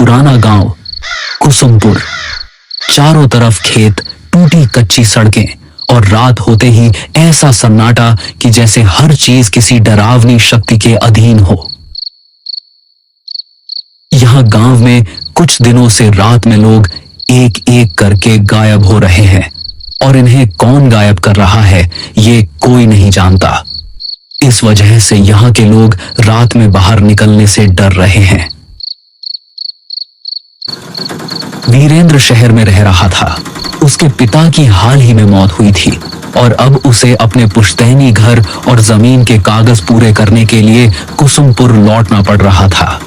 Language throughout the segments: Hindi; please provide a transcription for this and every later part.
पुराना गांव कुसुमपुर। चारों तरफ खेत, टूटी कच्ची सड़कें और रात होते ही ऐसा सन्नाटा कि जैसे हर चीज किसी डरावनी शक्ति के अधीन हो। यहां गांव में कुछ दिनों से रात में लोग एक एक करके गायब हो रहे हैं और इन्हें कौन गायब कर रहा है ये कोई नहीं जानता। इस वजह से यहां के लोग रात में बाहर निकलने से डर रहे हैं। वीरेंद्र शहर में रह रहा था। उसके पिता की हाल ही में मौत हुई थी और अब उसे अपने पुश्तैनी घर और जमीन के कागज पूरे करने के लिए कुसुमपुर लौटना पड़ रहा था।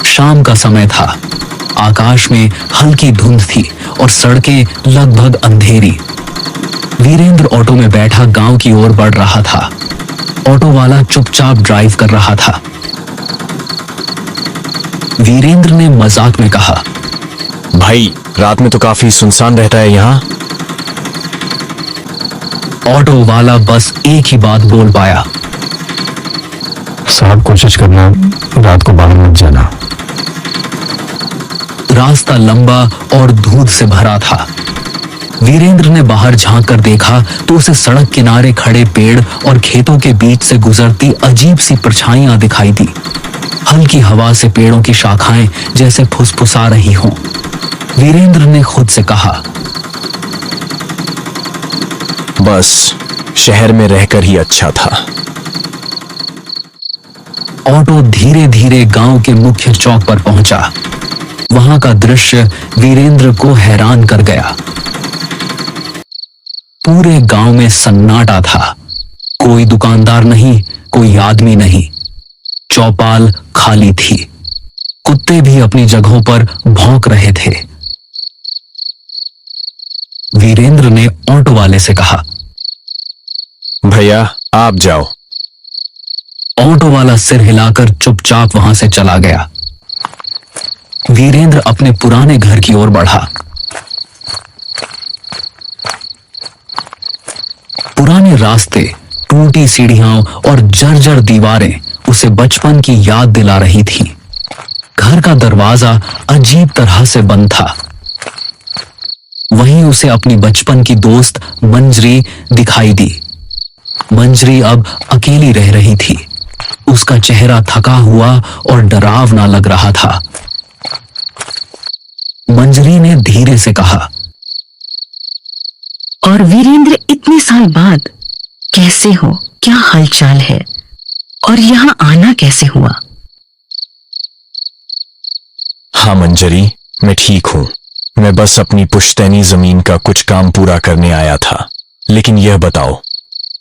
शाम का समय था। आकाश में हल्की धुंध थी और सड़कें लगभग अंधेरी। वीरेंद्र ऑटो में बैठा गांव की ओर बढ़ रहा था। ऑटो वाला चुपचाप ड्राइव कर रहा था। वीरेंद्र ने मजाक में कहा, भाई रात में तो काफी सुनसान रहता है यहाँ। ऑटो वाला बस एक ही बात बोल पाया, साहब कोशिश करना रात को बाहर मत जाना। रास्ता लंबा और धूल से भरा था। वीरेंद्र ने बाहर झांक कर देखा तो उसे सड़क किनारे खड़े पेड़ और खेतों के बीच से गुजरती अजीब सी परछाइयां दिखाई दी। हल्की हवा से पेड़ों की शाखाएं जैसे फुसफुसा रही हों। वीरेंद्र ने खुद से कहा, बस शहर में रहकर ही अच्छा था। ऑटो धीरे धीरे गांव के मुख्य चौक पर पहुंचा। वहां का दृश्य वीरेंद्र को हैरान कर गया। पूरे गांव में सन्नाटा था। कोई दुकानदार नहीं, कोई आदमी नहीं। चौपाल खाली थी। कुत्ते भी अपनी जगहों पर भौंक रहे थे। वीरेंद्र ने ऑटो वाले से कहा, भैया आप जाओ। ऑटो वाला सिर हिलाकर चुपचाप वहां से चला गया। वीरेंद्र अपने पुराने घर की ओर बढ़ा। पुराने रास्ते, टूटी सीढ़ियां और जर्जर दीवारें उसे बचपन की याद दिला रही थी। घर का दरवाजा अजीब तरह से बंद था। वहीं उसे अपनी बचपन की दोस्त मंजरी दिखाई दी। मंजरी अब अकेली रह रही थी। उसका चेहरा थका हुआ और डरावना लग रहा था। मंजरी ने धीरे से कहा, और वीरेंद्र इतने साल बाद कैसे हो? क्या हालचाल है? और यहाँ आना कैसे हुआ? हाँ मंजरी, मैं ठीक हूं। मैं बस अपनी पुश्तैनी जमीन का कुछ काम पूरा करने आया था। लेकिन यह बताओ,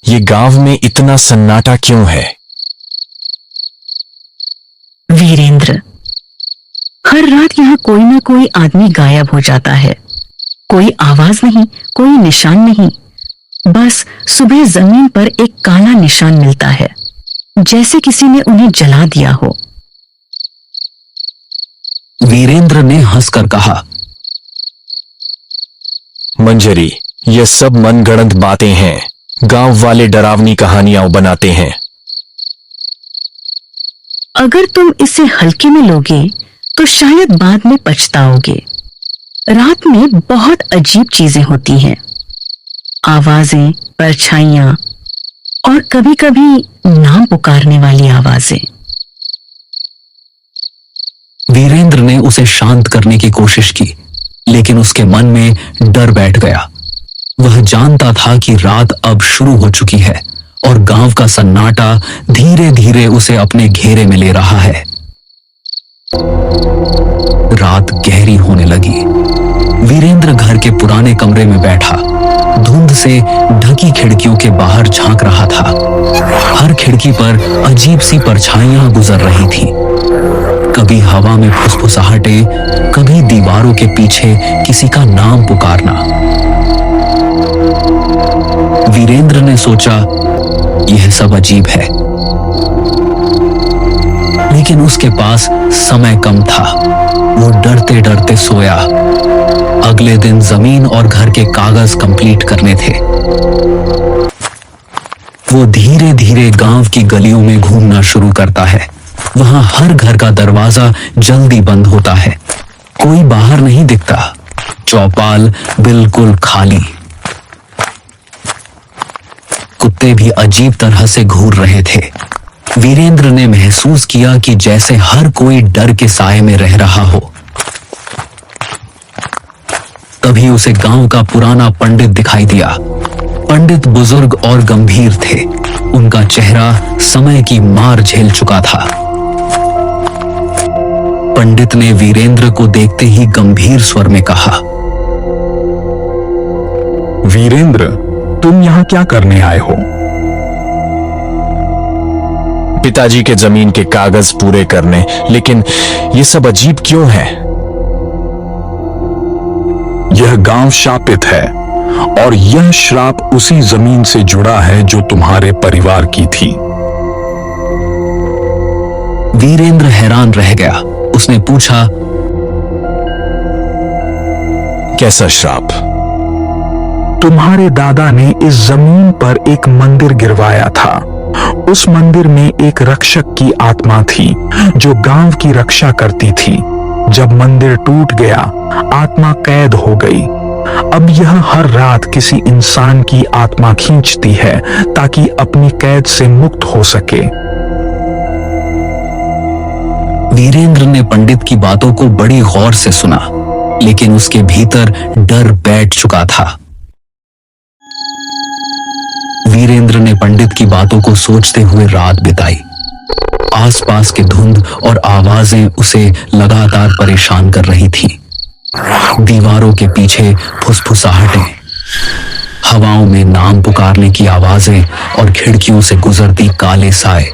ये गांव में इतना सन्नाटा क्यों है? वीरेंद्र, हर रात यहाँ कोई ना कोई आदमी गायब हो जाता है। कोई आवाज नहीं, कोई निशान नहीं। बस सुबह जमीन पर एक काला निशान मिलता है, जैसे किसी ने उन्हें जला दिया हो। वीरेंद्र ने हंसकर कहा, मंजरी, ये सब मनगढ़ंत बातें हैं। गांव वाले डरावनी कहानियां बनाते हैं। अगर तुम इसे हल्के में लोगे तो शायद बाद में पछताओगे। रात में बहुत अजीब चीजें होती हैं। आवाजें, परछाइयां और कभी कभी नाम पुकारने वाली आवाजें। वीरेंद्र ने उसे शांत करने की कोशिश की, लेकिन उसके मन में डर बैठ गया। वह जानता था कि रात अब शुरू हो चुकी है और गांव का सन्नाटा धीरे धीरे उसे अपने घेरे में ले रहा है। रात गहरी होने लगी। वीरेंद्र घर के पुराने कमरे में बैठा धुंध से ढकी खिड़कियों के बाहर झांक रहा था। हर खिड़की पर अजीब सी परछाइयां गुजर रही थी। कभी हवा में फुसफुसाहटें, कभी दीवारों के पीछे किसी का नाम पुकारना। वीरेंद्र ने सोचा, यह सब अजीब है, लेकिन उसके पास समय कम था। वो डरते डरते सोया। अगले दिन जमीन और घर के कागज कंप्लीट करने थे। वो धीरे धीरे गांव की गलियों में घूमना शुरू करता है। वहां हर घर का दरवाजा जल्दी बंद होता है, कोई बाहर नहीं दिखता, चौपाल बिल्कुल खाली। कुत्ते भी अजीब तरह से घूर रहे थे। वीरेंद्र ने महसूस किया कि जैसे हर कोई डर के साए में रह रहा हो। तभी उसे गांव का पुराना पंडित दिखाई दिया। पंडित बुजुर्ग और गंभीर थे, उनका चेहरा समय की मार झेल चुका था। पंडित ने वीरेंद्र को देखते ही गंभीर स्वर में कहा, वीरेंद्र, तुम यहां क्या करने आए हो? पिताजी के जमीन के कागज पूरे करने, लेकिन ये सब अजीब क्यों है? यह गांव शापित है और यह श्राप उसी जमीन से जुड़ा है जो तुम्हारे परिवार की थी। वीरेंद्र हैरान रह गया। उसने पूछा, कैसा श्राप? तुम्हारे दादा ने इस जमीन पर एक मंदिर गिरवाया था। उस मंदिर में एक रक्षक की आत्मा थी जो गांव की रक्षा करती थी। जब मंदिर टूट गया, आत्मा कैद हो गई। अब यह हर रात किसी इंसान की आत्मा खींचती है ताकि अपनी कैद से मुक्त हो सके। वीरेंद्र ने पंडित की बातों को बड़ी गौर से सुना, लेकिन उसके भीतर डर बैठ चुका था। वीरेंद्र ने पंडित की बातों को सोचते हुए रात बिताई। आसपास के धुंध और आवाजें उसे लगातार परेशान कर रही थी। दीवारों के पीछे फुसफुसाहटें, हवाओं में नाम पुकारने की आवाजें और खिड़कियों से गुजरती काले साए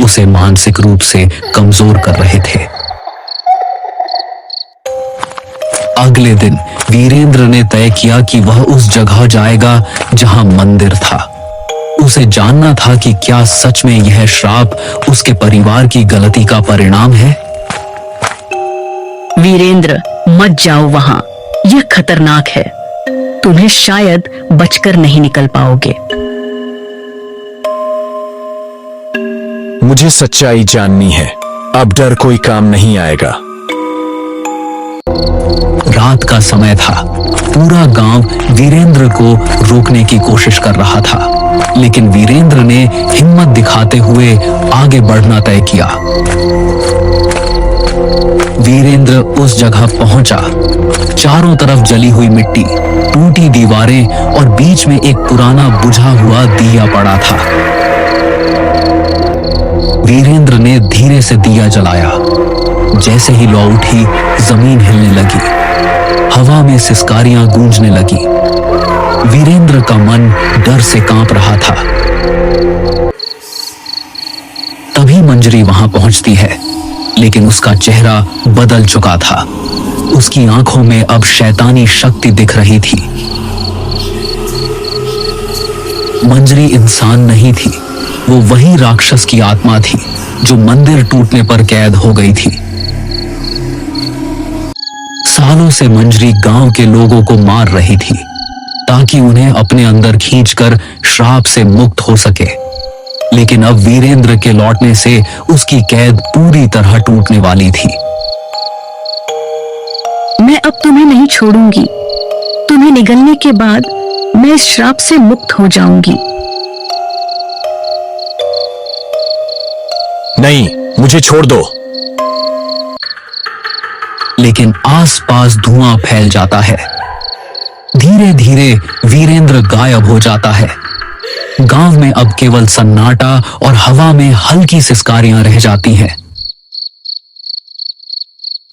उसे मानसिक रूप से कमजोर कर रहे थे। अगले दिन वीरेंद्र ने तय किया कि वह उस जगह जाएगा जहां मंदिर था। उसे जानना था कि क्या सच में यह श्राप उसके परिवार की गलती का परिणाम है। वीरेंद्र, मत जाओ वहां, यह खतरनाक है। तुम्हें शायद बचकर नहीं निकल पाओगे। मुझे सच्चाई जाननी है। अब डर कोई काम नहीं आएगा। रात का समय था। पूरा गांव वीरेंद्र को रोकने की कोशिश कर रहा था, लेकिन वीरेंद्र ने हिम्मत दिखाते हुए आगे बढ़ना तय किया। वीरेंद्र उस जगह पहुंचा। चारों तरफ जली हुई मिट्टी, टूटी दीवारें और बीच में एक पुराना बुझा हुआ दिया पड़ा था। वीरेंद्र ने धीरे से दिया जलाया। जैसे ही लौ उठी, जमीन हिलने लगी, हवा में सिसकारियां गूंजने लगी। वीरेंद्र का मन डर से कांप रहा था। तभी मंजरी वहां पहुंचती है, लेकिन उसका चेहरा बदल चुका था। उसकी आंखों में अब शैतानी शक्ति दिख रही थी। मंजरी इंसान नहीं थी, वो वही राक्षस की आत्मा थी जो मंदिर टूटने पर कैद हो गई थी। सालों से मंजरी गांव के लोगों को मार रही थी ताकि उन्हें अपने अंदर खींचकर श्राप से मुक्त हो सके। लेकिन अब वीरेंद्र के लौटने से उसकी कैद पूरी तरह टूटने वाली थी। मैं अब तुम्हें नहीं छोड़ूंगी। तुम्हें निगलने के बाद मैं इस श्राप से मुक्त हो जाऊंगी। नहीं, मुझे छोड़ दो। लेकिन आसपास धुआं फैल जाता है। धीरे धीरे वीरेंद्र गायब हो जाता है। गांव में अब केवल सन्नाटा और हवा में हल्की सिसकारियां रह जाती हैं।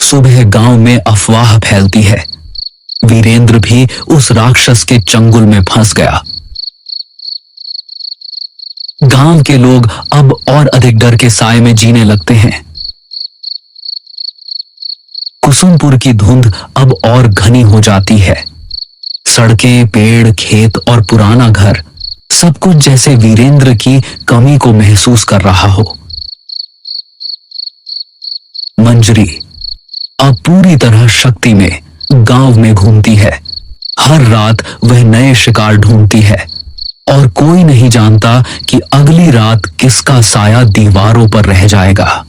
सुबह गांव में अफवाह फैलती है। वीरेंद्र भी उस राक्षस के चंगुल में फंस गया। गांव के लोग अब और अधिक डर के साए में जीने लगते हैं। कुसुमपुर की धुंध अब और घनी हो जाती है। सड़कें, पेड़, खेत और पुराना घर, सब कुछ जैसे वीरेंद्र की कमी को महसूस कर रहा हो। मंजरी अब पूरी तरह शक्ति में गांव में घूमती है। हर रात वह नए शिकार ढूंढती है और कोई नहीं जानता कि अगली रात किसका साया दीवारों पर रह जाएगा।